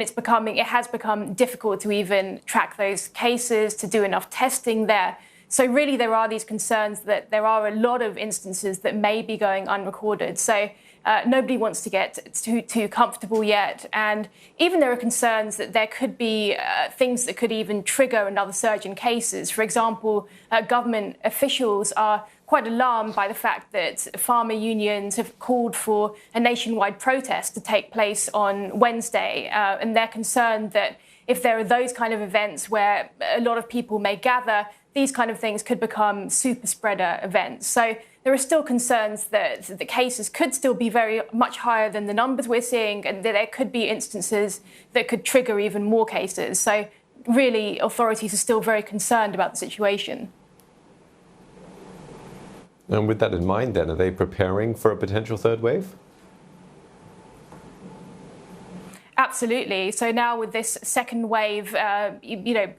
It has become difficult to even track those cases, to do enough testing there. So really there are these concerns that there are a lot of instances that may be going unrecorded. So nobody wants to get too comfortable yet. And even there are concerns that there could be things that could even trigger another surge in cases. For example, government officials are quite alarmed by the fact that farmer unions have called for a nationwide protest to take place on Wednesday. And they're concerned that if there are those kind of events where a lot of people may gather, these kind of things could become super spreader events. So there are still concerns that the cases could still be very much higher than the numbers we're seeing, and that there could be instances that could trigger even more cases. So really, authorities are still very concerned about the situation. And with that in mind, then, are they preparing for a potential third wave? Absolutely. So now with this second wave,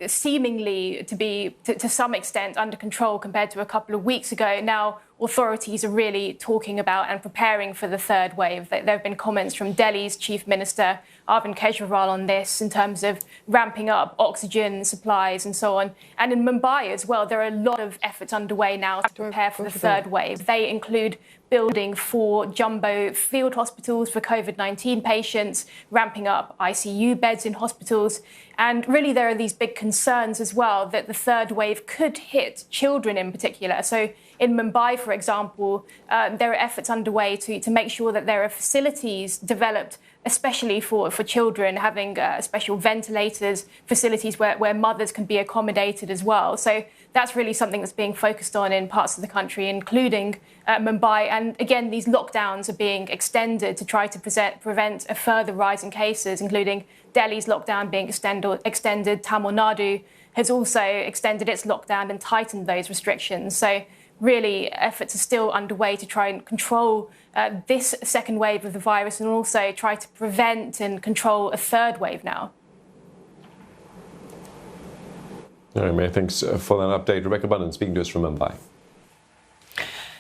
seemingly to be to some extent under control compared to a couple of weeks ago, now authorities are really talking about and preparing for the third wave. There have been comments from Delhi's Chief Minister, Arvind Kejriwal, on this in terms of ramping up oxygen supplies and so on. And in Mumbai as well, there are a lot of efforts underway now to prepare for the third wave. They include building 4 jumbo field hospitals for COVID-19 patients, ramping up ICU beds in hospitals. And really, there are these big concerns as well that the third wave could hit children in particular. So in Mumbai, for example, there are efforts underway to make sure that there are facilities developed especially for children, having special ventilators, facilities where mothers can be accommodated as well. So that's really something that's being focused on in parts of the country, including Mumbai. And again, these lockdowns are being extended to try to prevent a further rise in cases, including Delhi's lockdown being extended. Tamil Nadu has also extended its lockdown and tightened those restrictions. So really, efforts are still underway to try and control this second wave of the virus, and also try to prevent and control a third wave now. All right, Mary, thanks for that update. Rebecca Bunnan speaking to us from Mumbai.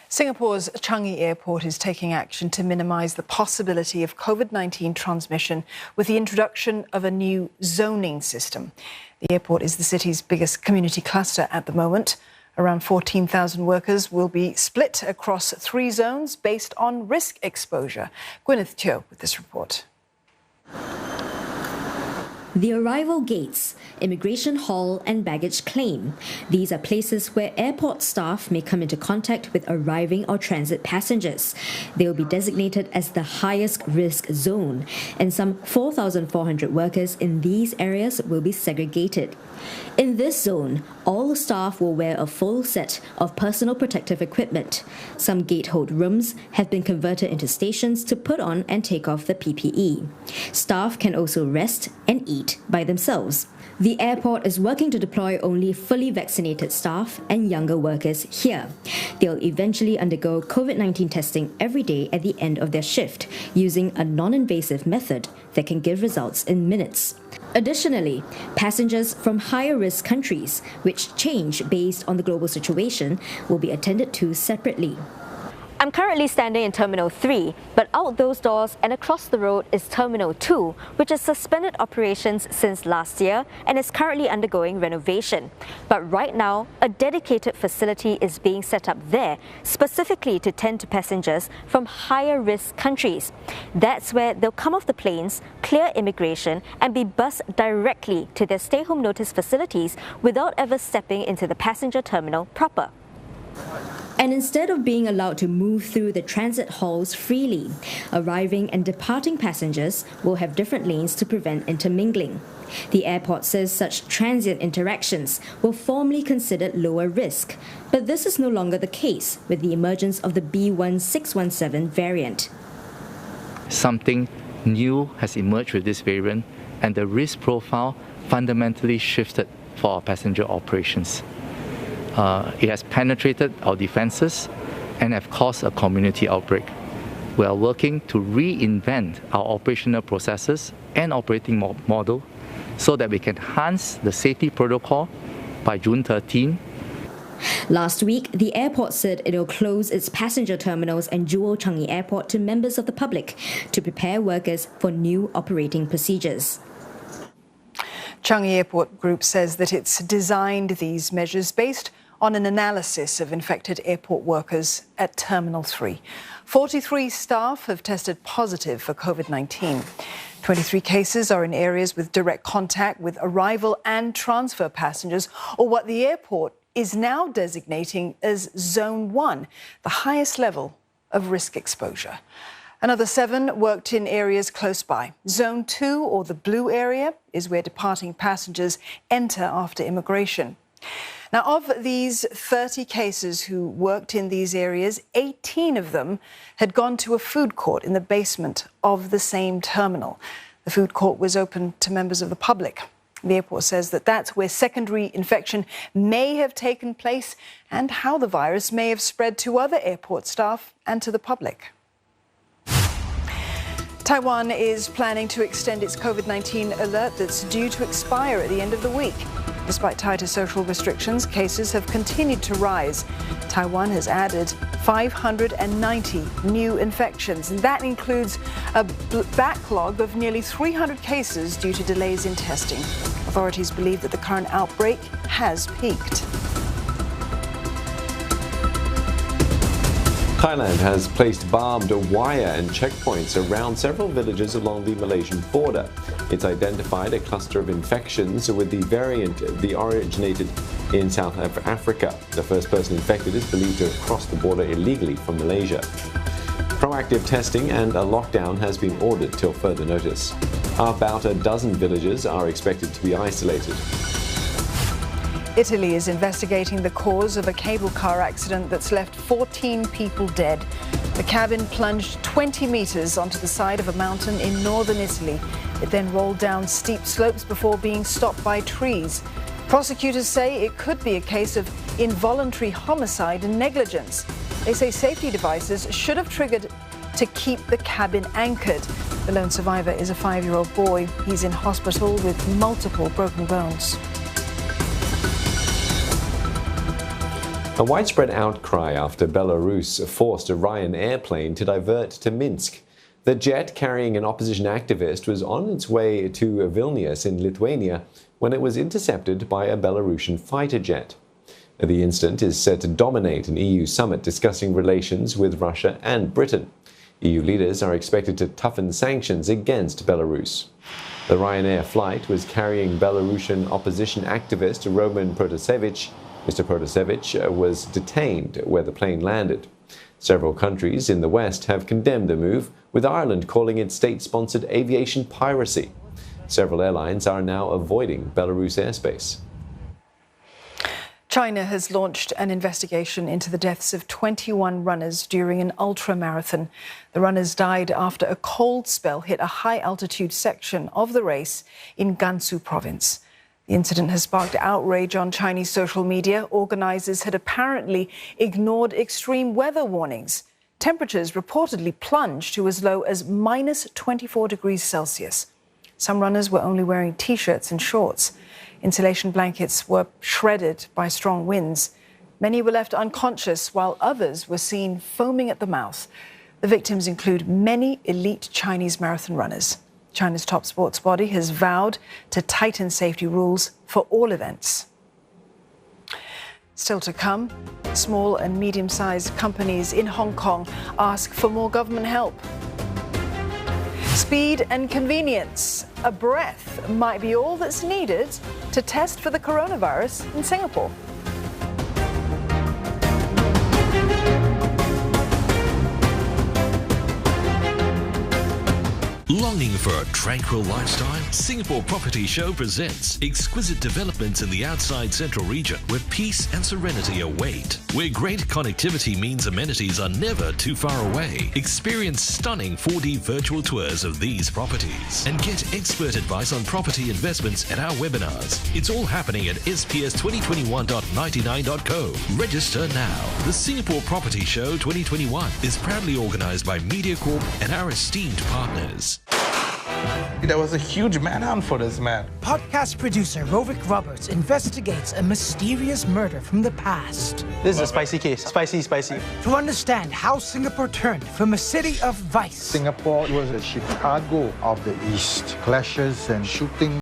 Singapore's Changi Airport is taking action to minimise the possibility of COVID-19 transmission with the introduction of a new zoning system. The airport is the city's biggest community cluster at the moment. Around 14,000 workers will be split across 3 zones based on risk exposure. Gwyneth Teo with this report. The arrival gates, immigration hall and baggage claim. These are places where airport staff may come into contact with arriving or transit passengers. They will be designated as the highest risk zone, and some 4,400 workers in these areas will be segregated. In this zone, all staff will wear a full set of personal protective equipment. Some gatehold rooms have been converted into stations to put on and take off the PPE. Staff can also rest and eat by themselves. The airport is working to deploy only fully vaccinated staff and younger workers here. They'll eventually undergo COVID-19 testing every day at the end of their shift, using a non-invasive method that can give results in minutes. Additionally, passengers from higher-risk countries, which change based on the global situation, will be attended to separately. I'm currently standing in Terminal 3, but out those doors and across the road is Terminal 2, which has suspended operations since last year and is currently undergoing renovation. But right now, a dedicated facility is being set up there, specifically to tend to passengers from higher-risk countries. That's where they'll come off the planes, clear immigration, and be bused directly to their stay-home notice facilities without ever stepping into the passenger terminal proper. And instead of being allowed to move through the transit halls freely, arriving and departing passengers will have different lanes to prevent intermingling. The airport says such transient interactions were formerly considered lower risk, but this is no longer the case with the emergence of the B1617 variant. Something new has emerged with this variant, and the risk profile fundamentally shifted for our passenger operations. It has penetrated our defenses and have caused a community outbreak. We are working to reinvent our operational processes and operating model so that we can enhance the safety protocol by June 13. Last week, the airport said it will close its passenger terminals and Jewel Changi Airport to members of the public to prepare workers for new operating procedures. Changi Airport Group says that it's designed these measures based on an analysis of infected airport workers at Terminal 3. 43 staff have tested positive for COVID-19. 23 cases are in areas with direct contact with arrival and transfer passengers, or what the airport is now designating as Zone 1, the highest level of risk exposure. Another 7 worked in areas close by. Zone 2, or the blue area, is where departing passengers enter after immigration. Now, of these 30 cases who worked in these areas, 18 of them had gone to a food court in the basement of the same terminal. The food court was open to members of the public. The airport says that that's where secondary infection may have taken place and how the virus may have spread to other airport staff and to the public. Taiwan is planning to extend its COVID-19 alert that's due to expire at the end of the week. Despite tighter social restrictions, cases have continued to rise. Taiwan has added 590 new infections, and that includes a backlog of nearly 300 cases due to delays in testing. Authorities believe that the current outbreak has peaked. Thailand has placed barbed wire and checkpoints around several villages along the Malaysian border. It's identified a cluster of infections with the variant that originated in South Africa. The first person infected is believed to have crossed the border illegally from Malaysia. Proactive testing and a lockdown has been ordered till further notice. About a dozen villages are expected to be isolated. Italy is investigating the cause of a cable car accident that's left 14 people dead. The cabin plunged 20 meters onto the side of a mountain in northern Italy. It then rolled down steep slopes before being stopped by trees. Prosecutors say it could be a case of involuntary homicide and negligence. They say safety devices should have triggered to keep the cabin anchored. The lone survivor is a 5-year-old boy. He's in hospital with multiple broken bones. A widespread outcry after Belarus forced Orion airplane to divert to Minsk. The jet carrying an opposition activist was on its way to Vilnius in Lithuania when it was intercepted by a Belarusian fighter jet. The incident is set to dominate an EU summit discussing relations with Russia and Britain. EU leaders are expected to toughen sanctions against Belarus. The Ryanair flight was carrying Belarusian opposition activist Roman Protasevich. Mr. Protasevich was detained where the plane landed. Several countries in the West have condemned the move, with Ireland calling it state-sponsored aviation piracy. Several airlines are now avoiding Belarus airspace. China has launched an investigation into the deaths of 21 runners during an ultra-marathon. The runners died after a cold spell hit a high-altitude section of the race in Gansu province. The incident has sparked outrage on Chinese social media. Organisers had apparently ignored extreme weather warnings. Temperatures reportedly plunged to as low as minus 24 degrees Celsius. Some runners were only wearing T-shirts and shorts. Insulation blankets were shredded by strong winds. Many were left unconscious, while others were seen foaming at the mouth. The victims include many elite Chinese marathon runners. China's top sports body has vowed to tighten safety rules for all events. Still to come, small and medium-sized companies in Hong Kong ask for more government help. Speed and convenience. A breath might be all that's needed to test for the coronavirus in Singapore. Longing for a tranquil lifestyle? Singapore Property Show presents exquisite developments in the outside central region where peace and serenity await. Where great connectivity means amenities are never too far away. Experience stunning 4D virtual tours of these properties and get expert advice on property investments at our webinars. It's all happening at sps2021.99.co. Register now. The Singapore Property Show 2021 is proudly organised by MediaCorp and our esteemed partners. There was a huge manhunt for this man. Podcast producer Rovik Roberts investigates a mysterious murder from the past. This is a spicy case. Spicy. To understand how Singapore turned from a city of vice. Singapore was a Chicago of the East. Clashes and shooting.